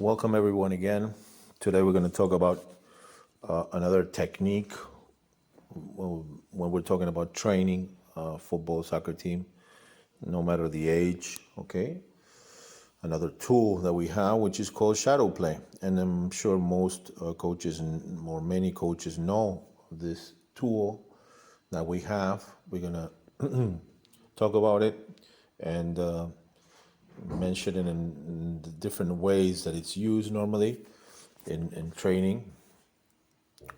Welcome everyone again. Today we're going to talk about another technique when we're talking about training football, soccer team, no matter the age, okay? Another tool that we have, which is called shadow play. And I'm sure most coaches or many coaches know this tool that we have. We're going to talk about it and mention it in the different ways that it's used normally in training,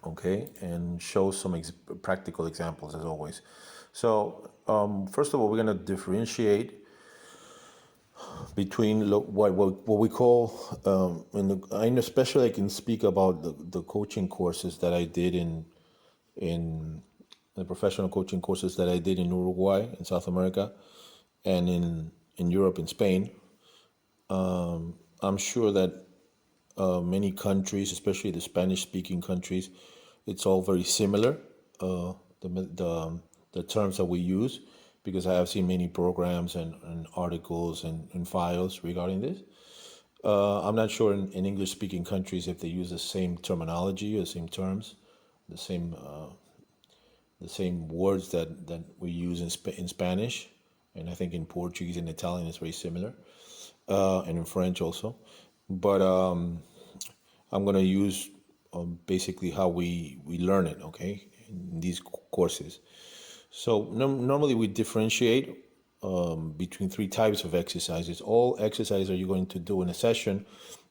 okay, and show some practical examples as always. So first of all, we're going to differentiate between what we call, I especially I can speak about the coaching courses that I did in the professional coaching courses that I did in Uruguay, in South America, and in Europe, in Spain. I'm sure that many countries, especially the Spanish-speaking countries, it's all very similar. The terms that we use, because I have seen many programs and articles and files regarding this. I'm not sure in English-speaking countries if they use the same terminology or the same terms, the same words that we use in Spanish, and I think in Portuguese and Italian it's very similar, and in French also. But I'm going to use basically how we learn it, okay, in these courses. So normally we differentiate between three types of exercises. All exercises that you're going to do in a session,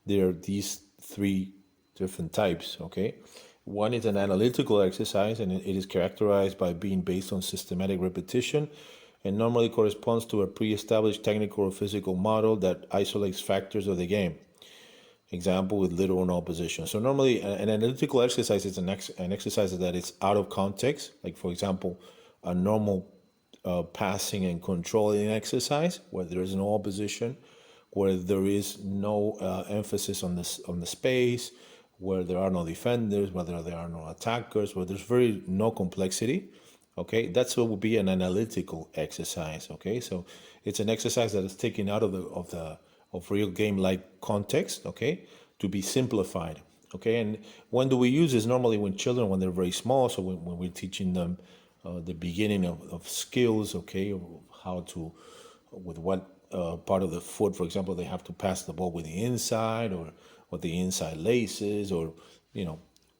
there are these three different types, okay? One is an analytical exercise, and it is characterized by being based on systematic repetition and normally corresponds to a pre-established technical or physical model that isolates factors of the game. Example, with little or no position. So normally an analytical exercise is an exercise that is out of context. Like, for example, a normal passing and controlling exercise where there is no opposition, where there is no emphasis on the space, where there are no defenders, where there are no attackers, where there's no complexity. Okay, that's what would be an analytical exercise. Okay, so it's an exercise that is taken out of real game like context. Okay, to be simplified. Okay, and when do we use this? Normally when children, when they're very small. So when we're teaching them the beginning of skills. Okay, of how to, with what part of the foot, for example, they have to pass the ball with the inside, or with the inside laces, or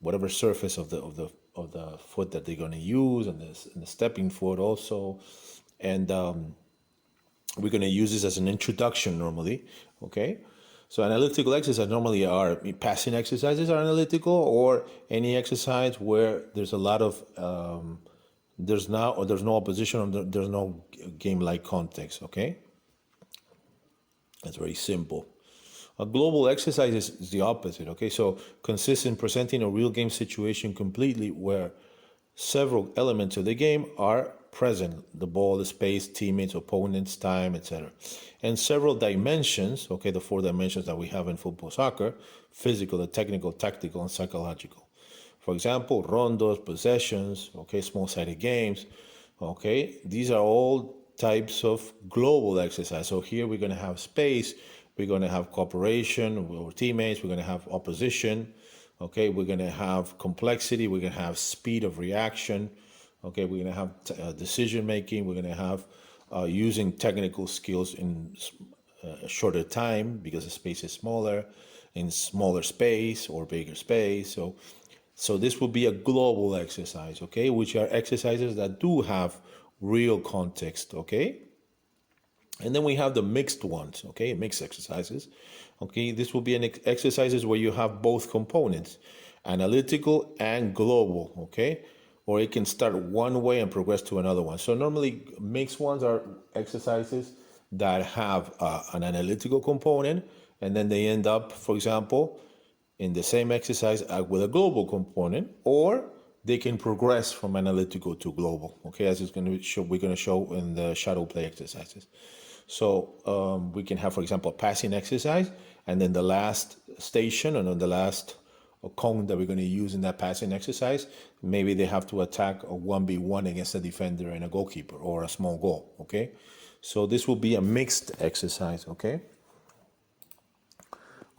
whatever surface of the foot that they're going to use, and the stepping foot also. And we're going to use this as an introduction normally, okay? So analytical exercises normally are passing exercises are analytical, or any exercise where there's a lot of there's no opposition, or there's no game-like context, okay? That's very simple. A global exercise is the opposite, okay? So consists in presenting a real game situation completely, where several elements of the game are present: the ball, the space, teammates, opponents, time, etc. And several dimensions, okay, the four dimensions that we have in football, soccer: physical, the technical, tactical, and psychological. For example, rondos, possessions, okay, small-sided games, okay? These are all types of global exercise. So here we're going to have space, we're going to have cooperation with teammates, we're going to have opposition, okay? We're going to have complexity, we're going to have speed of reaction, okay? We're going to have decision making, we're going to have using technical skills in a shorter time because the space is smaller, in smaller space or bigger space. So this will be a global exercise, okay? Which are exercises that do have real context, okay? And then we have the mixed ones, okay? Mixed exercises, okay? This will be an exercises where you have both components, analytical and global, okay? Or it can start one way and progress to another one. So normally mixed ones are exercises that have an analytical component, and then they end up, for example, in the same exercise with a global component, or they can progress from analytical to global, okay, as it's going to show, we're going to show in the shadow play exercises. So we can have, for example, a passing exercise, and then the last station, and then the last cone that we're going to use in that passing exercise, maybe they have to attack a 1v1 against a defender and a goalkeeper, or a small goal, okay? So this will be a mixed exercise, okay?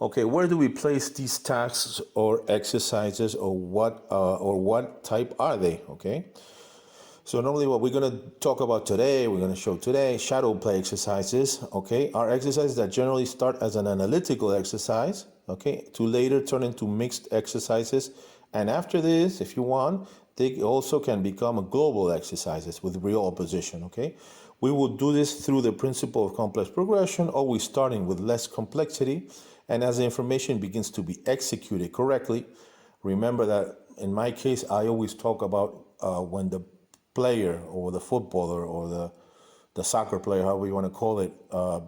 okay, where do we place these tasks or exercises, or what type are they? Okay. So normally what we're going to talk about today, we're going to show today shadow play exercises, okay, are exercises that generally start as an analytical exercise, okay, to later turn into mixed exercises. And after this, if you want, they also can become a global exercises with real opposition, okay. We will do this through the principle of complex progression, always starting with less complexity. And as the information begins to be executed correctly, remember that in my case, I always talk about when the player or the footballer or the soccer player, however you want to call it,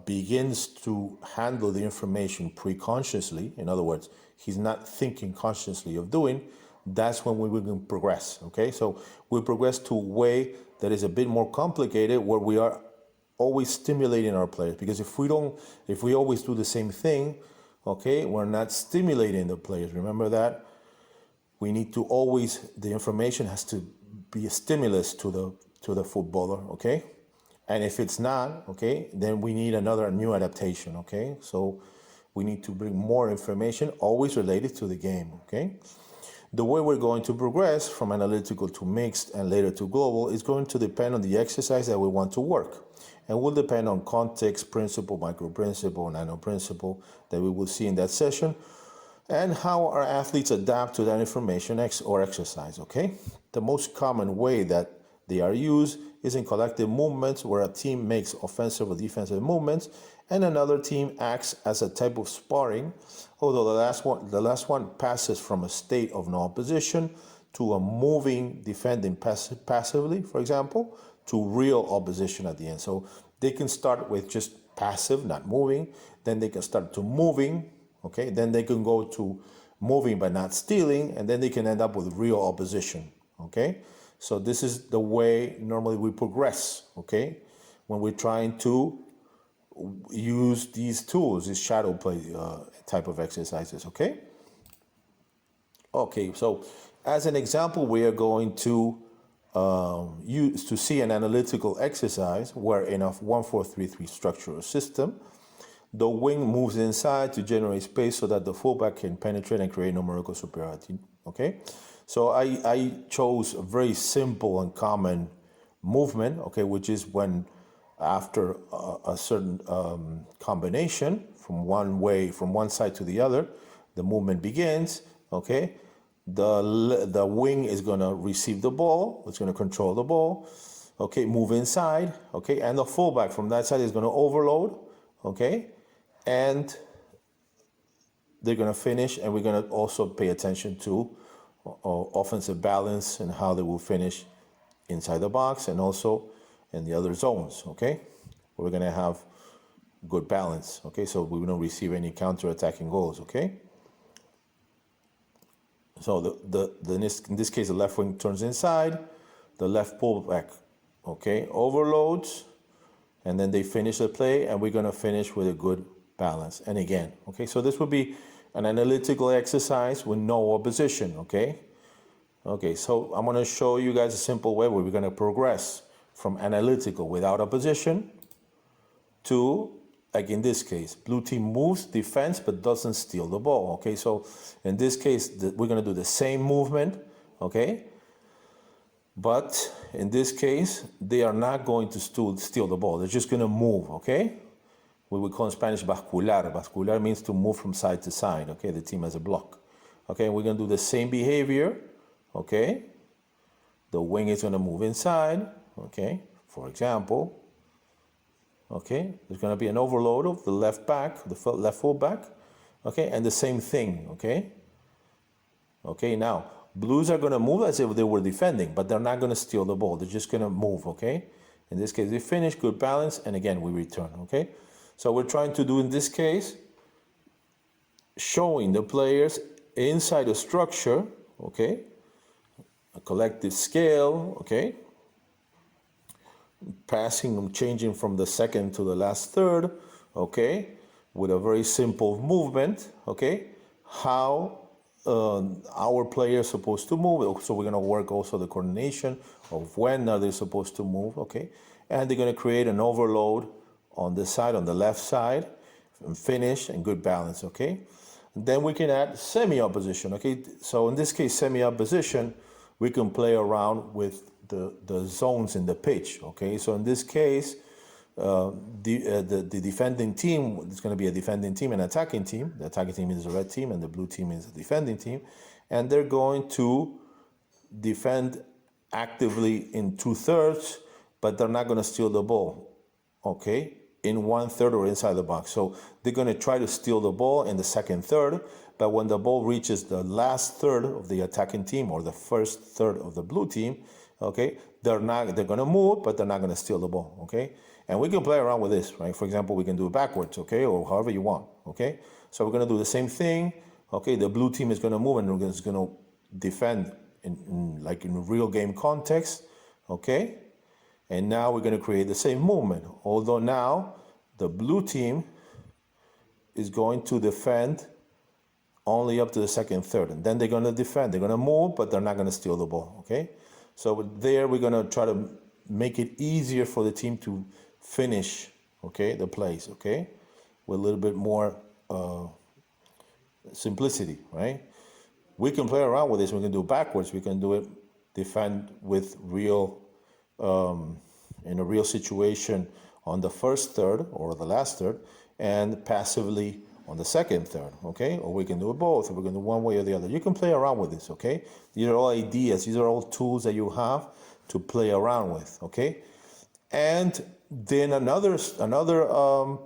begins to handle the information pre-consciously. In other words, he's not thinking consciously of doing. That's when we will progress. Okay, so we progress to a way that is a bit more complicated, where we are always stimulating our players. Because if we always do the same thing, okay, we're not stimulating the players. Remember that. We need to always, the information has to be a stimulus to the footballer, okay? And if it's not, okay, then we need another new adaptation, okay? So we need to bring more information, always related to the game, okay? The way we're going to progress from analytical to mixed and later to global is going to depend on the exercise that we want to work, and will depend on context, principle, micro principle, nano principle that we will see in that session, and how our athletes adapt to that information or exercise, okay? The most common way that they are used is in collective movements, where a team makes offensive or defensive movements and another team acts as a type of sparring, although the last one passes from a state of no opposition to a moving, defending passively, for example, to real opposition at the end. So they can start with just passive, not moving, then they can start to moving, okay, then they can go to moving but not stealing, and then they can end up with real opposition, okay? So this is the way normally we progress, okay, when we're trying to use these tools, these shadow play type of exercises, okay? Okay, so as an example, we are going to use to see an analytical exercise where in a 1-4-3-3 structural system, the wing moves inside to generate space so that the fullback can penetrate and create numerical superiority. Okay, so I chose a very simple and common movement, okay, which is when after a certain combination from one side to the other, the movement begins, okay. The wing is going to receive the ball, it's going to control the ball, okay, move inside, okay, and the fullback from that side is going to overload, okay, and they're going to finish, and we're going to also pay attention to offensive balance and how they will finish inside the box and also in the other zones, okay? We're going to have good balance, okay? So we don't receive any counter-attacking goals, okay? So in this case, the left wing turns inside, the left pullback, okay, overloads, and then they finish the play, and we're going to finish with a good balance. And again, okay, so this would be an analytical exercise with no opposition, okay? Okay, so I'm going to show you guys a simple way where we're going to progress from analytical without opposition to, like in this case, blue team moves defense but doesn't steal the ball, okay? So in this case, we're going to do the same movement, okay? But in this case, they are not going to steal the ball. They're just going to move, okay? We would call in Spanish bascular. Bascular means to move from side to side, okay? The team has a block. Okay, we're going to do the same behavior, okay? The wing is going to move inside, okay? For example, okay? There's going to be an overload of the left back, the left full back, okay? And the same thing, okay? Okay, now, blues are going to move as if they were defending, but they're not going to steal the ball. They're just going to move, okay? In this case, they finish, good balance, and again, we return, okay? So we're trying to do in this case, showing the players inside a structure, okay? A collective scale, okay? Passing, changing from the second to the last third, okay? With a very simple movement, okay? How our players supposed to move. So we're going to work also the coordination of when are they supposed to move, okay? And they're going to create an overload on this side, on the left side, finish and good balance, okay? Then we can add semi-opposition, okay? So in this case, semi-opposition, we can play around with the zones in the pitch, okay? So in this case, the defending team is going to be a defending team and attacking team. The attacking team is the red team and the blue team is the defending team. And they're going to defend actively in 2/3, but they're not going to steal the ball, okay? In 1/3 or inside the box. So they're going to try to steal the ball in the second third, but when the ball reaches the last third of the attacking team or the first third of the blue team, okay, they're going to move, but they're not going to steal the ball, okay? And we can play around with this, right? For example, we can do it backwards, okay, or however you want, okay? So we're going to do the same thing, okay? The blue team is going to move and it's going to defend like in real game context, okay? And now we're going to create the same movement. Although now the blue team is going to defend only up to the second third. And then they're going to defend. They're going to move, but they're not going to steal the ball, okay? So there we're going to try to make it easier for the team to finish, okay, the plays, okay? With a little bit more simplicity, right? We can play around with this. We can do it backwards. We can do it defend with real in a real situation on the first third or the last third and passively on the second third, okay? Or we can do it both, or we can do one way or the other. You can play around with this, okay? These are all ideas. These are all tools that you have to play around with, okay? And then another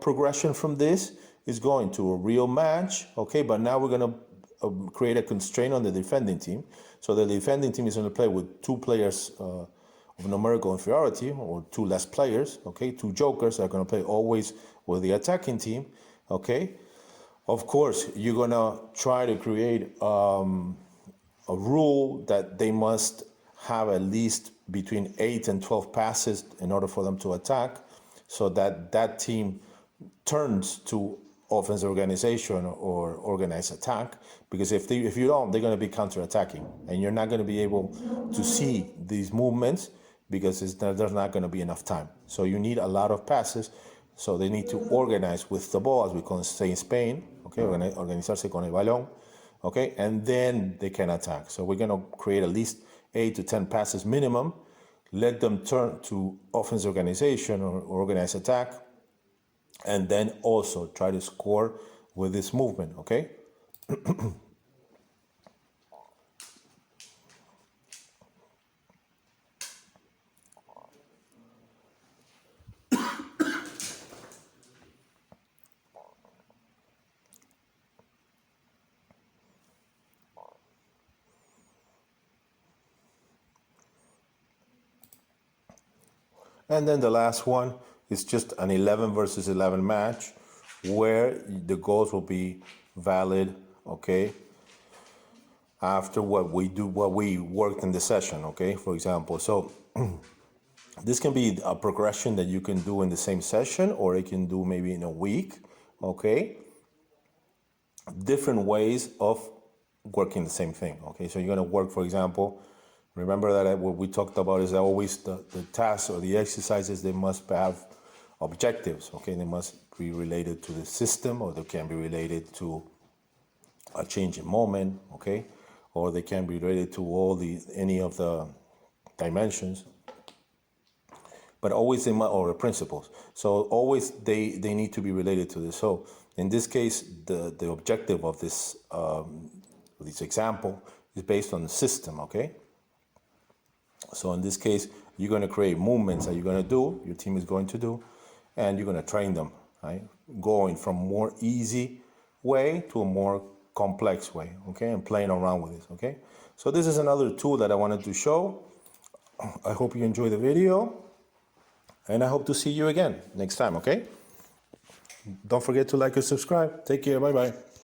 progression from this is going to a real match, okay? But now we're going to create a constraint on the defending team. So the defending team is going to play with 2 players of numerical inferiority, or 2 less players, okay? 2 jokers are going to play always with the attacking team, okay? Of course, you're going to try to create a rule that they must have at least between 8 and 12 passes in order for them to attack, so that that team turns to offensive organization or organized attack, because if you don't, they're going to be counterattacking, and you're not going to be able to see these movements because there's not going to be enough time. So you need a lot of passes. So they need to organize with the ball, as we can say in Spain, okay, organizarse con el balón, okay, and then they can attack. So we're going to create at least 8 to 10 passes minimum, let them turn to offense organization or organized attack, and then also try to score with this movement, okay? And then the last one is just an 11 versus 11 match where the goals will be valid, okay, after what we worked in the session, okay, for example. So this can be a progression that you can do in the same session, or it can do maybe in a week, okay? Different ways of working the same thing, okay? So you're gonna work, for example, remember that what we talked about is that always the tasks or the exercises, they must have objectives, okay? They must be related to the system, or they can be related to a change in moment, okay? Or they can be related to any of the dimensions, but always or principles. So always they need to be related to this. So in this case, the objective of this example is based on the system, okay? So in this case, you're going to create movements that you're going to do, your team is going to do, and you're going to train them, right? Going from more easy way to a more complex way, okay? And playing around with this, okay? So this is another tool that I wanted to show. I hope you enjoy the video, and I hope to see you again next time, okay? Don't forget to like and subscribe. Take care. Bye-bye.